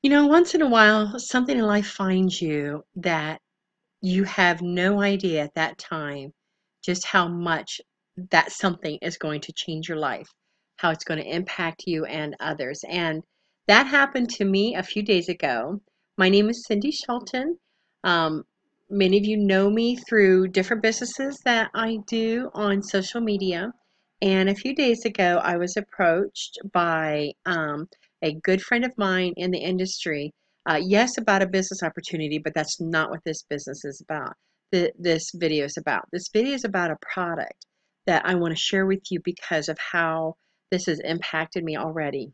Once in a while, something in life finds you that you have no idea at that time just how much that something is going to change your life, how it's going to impact you and others. And that happened to me a few days ago. My name is Cyndie Shelton. Um, Many of you know me through different businesses that I do on social media. And a few days ago, I was approached by a good friend of mine in the industry. Yes, about a business opportunity, but that's not what this business is about. This video is about. This video is about a product that I want to share with you because of how this has impacted me already.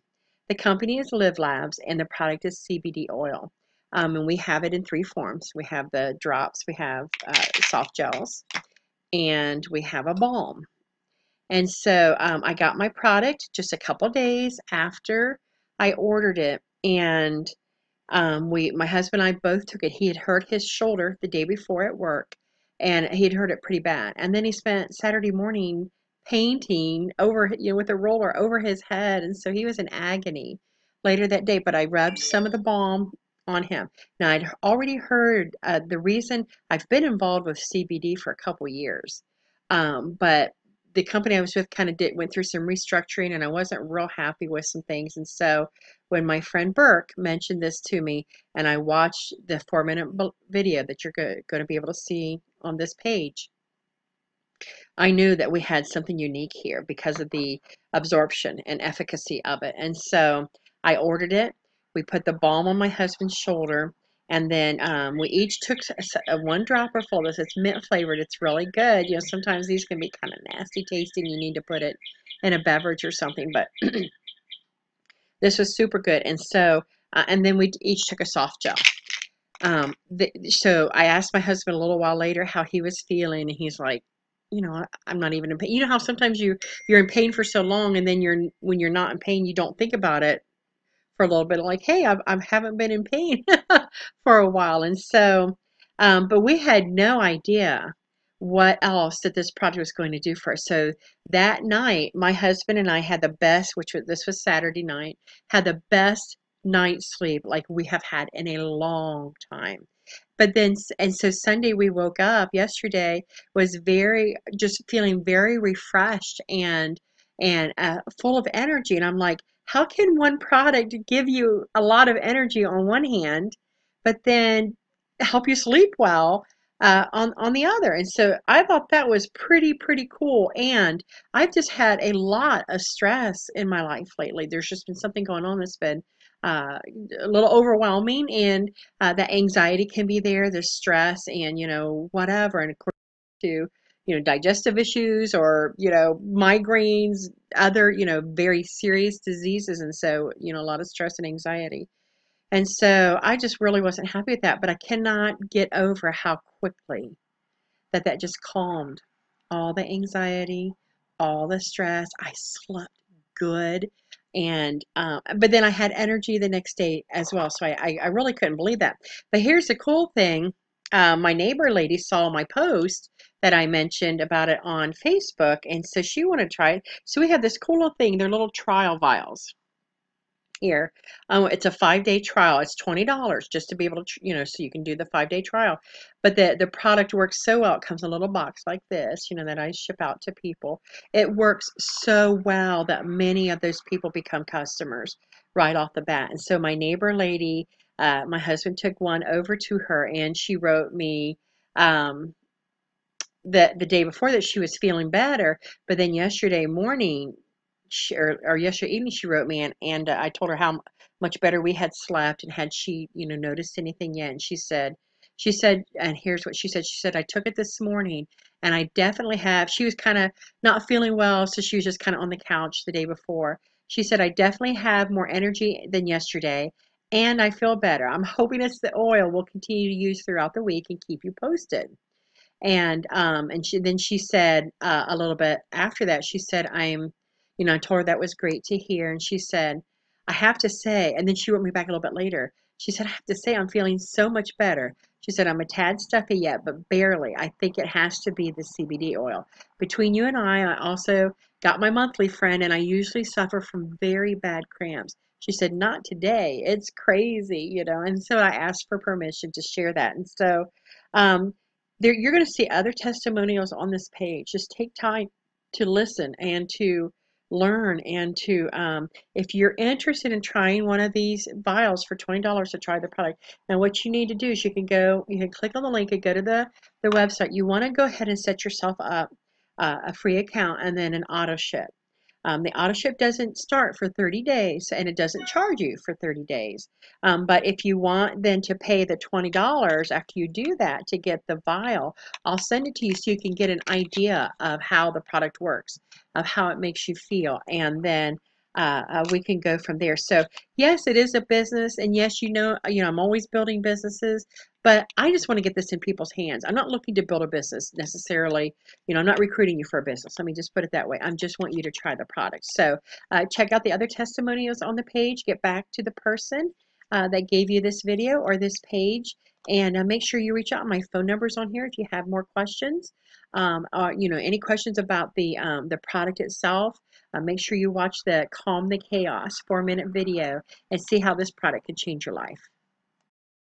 The company is livlabs, and the product is CBD oil. And we have it in three forms. We have the drops, we have soft gels, and we have a balm. And so I got my product just a couple days after I ordered it, and my husband and I both took it. He had hurt his shoulder the day before at work, and he'd hurt it pretty bad. And then he spent Saturday morning painting over, with a roller over his head, and so he was in agony later that day. But I rubbed some of the balm on him. Now I'd already heard the reason. I've been involved with CBD for a couple years, but the company I was with kind of went through some restructuring, and I wasn't real happy with some things, and so when my friend Burke mentioned this to me, and I watched the 4-minute video that you're going to be able to see on this page, I knew that we had something unique here because of the absorption and efficacy of it. And so I ordered it. We put the balm on my husband's shoulder, and then we each took one dropper full. This it's mint flavored. It's really good. Sometimes these can be kind of nasty tasting. You need to put it in a beverage or something, but this was super good. And so, and then we each took a soft gel. So I asked my husband a little while later how he was feeling, and he's like, I'm not even in pain. You know how sometimes you're in pain for so long, and then when you're not in pain, you don't think about it for a little bit. Like, hey, I haven't been in pain for a while, and so, but we had no idea what else that this project was going to do for us. So that night, my husband and I had the best, this was Saturday night, had the best night's sleep like we have had in a long time. But then, and so Sunday we woke up yesterday was just feeling very refreshed and full of energy. And I'm like, how can one product give you a lot of energy on one hand, but then help you sleep well on the other? And so I thought that was pretty cool. And I've just had a lot of stress in my life lately. There's just been something going on that's been uh, a little overwhelming, and the anxiety can be there, the stress, and whatever, and of course to digestive issues or migraines, other very serious diseases, and so a lot of stress and anxiety. And so I just really wasn't happy with that, but I cannot get over how quickly that just calmed all the anxiety, all the stress. I slept good. And but then I had energy the next day as well. So I really couldn't believe that. But here's the cool thing. My neighbor lady saw my post that I mentioned about it on Facebook, and so she wanted to try it. So we have this cool little thing. They're little trial vials here. It's a 5-day trial. It's $20 just to be able to, so you can do the 5-day trial. But the product works so well. It comes in a little box like this, that I ship out to people. It works so well that many of those people become customers right off the bat. And so my neighbor lady, my husband took one over to her, and she wrote me the day before that she was feeling better. But then yesterday morning, or yesterday evening, she wrote me, and I told her how much better we had slept, and had she noticed anything yet. And she said, and here's what she said. She said, I took it this morning, and I definitely have. She was kind of not feeling well, so she was just kind of on the couch the day before. She said, I definitely have more energy than yesterday, and I feel better. I'm hoping it's the oil we'll continue to use throughout the week and keep you posted. And she said, a little bit after that, she said, I told her that was great to hear. And she said, I have to say, and then she wrote me back a little bit later. She said, I have to say, I'm feeling so much better. She said, I'm a tad stuffy yet, but barely. I think it has to be the CBD oil. Between you and I also got my monthly friend, and I usually suffer from very bad cramps. She said, not today. It's crazy, you know. And so I asked for permission to share that. And so um, you're going to see other testimonials on this page. Just take time to listen and to learn and to, if you're interested in trying one of these vials for $20 to try the product, now what you need to do is you can click on the link and go to the website. You want to go ahead and set yourself up a free account and then an auto ship. The auto ship doesn't start for 30 days and it doesn't charge you for 30 days. But if you want then to pay the $20 after you do that to get the vial, I'll send it to you so you can get an idea of how the product works, of how it makes you feel, and then we can go from there. So yes, it is a business, and yes, I'm always building businesses, but I just want to get this in people's hands. I'm not looking to build a business necessarily. I'm not recruiting you for a business. Let me just put it that way. I just want you to try the product. So check out the other testimonials on the page. Get back to the person that gave you this video or this page, and make sure you reach out. My phone number's on here if you have more questions. Or any questions about the product itself. Make sure you watch the Calm the Chaos 4-minute video and see how this product could change your life.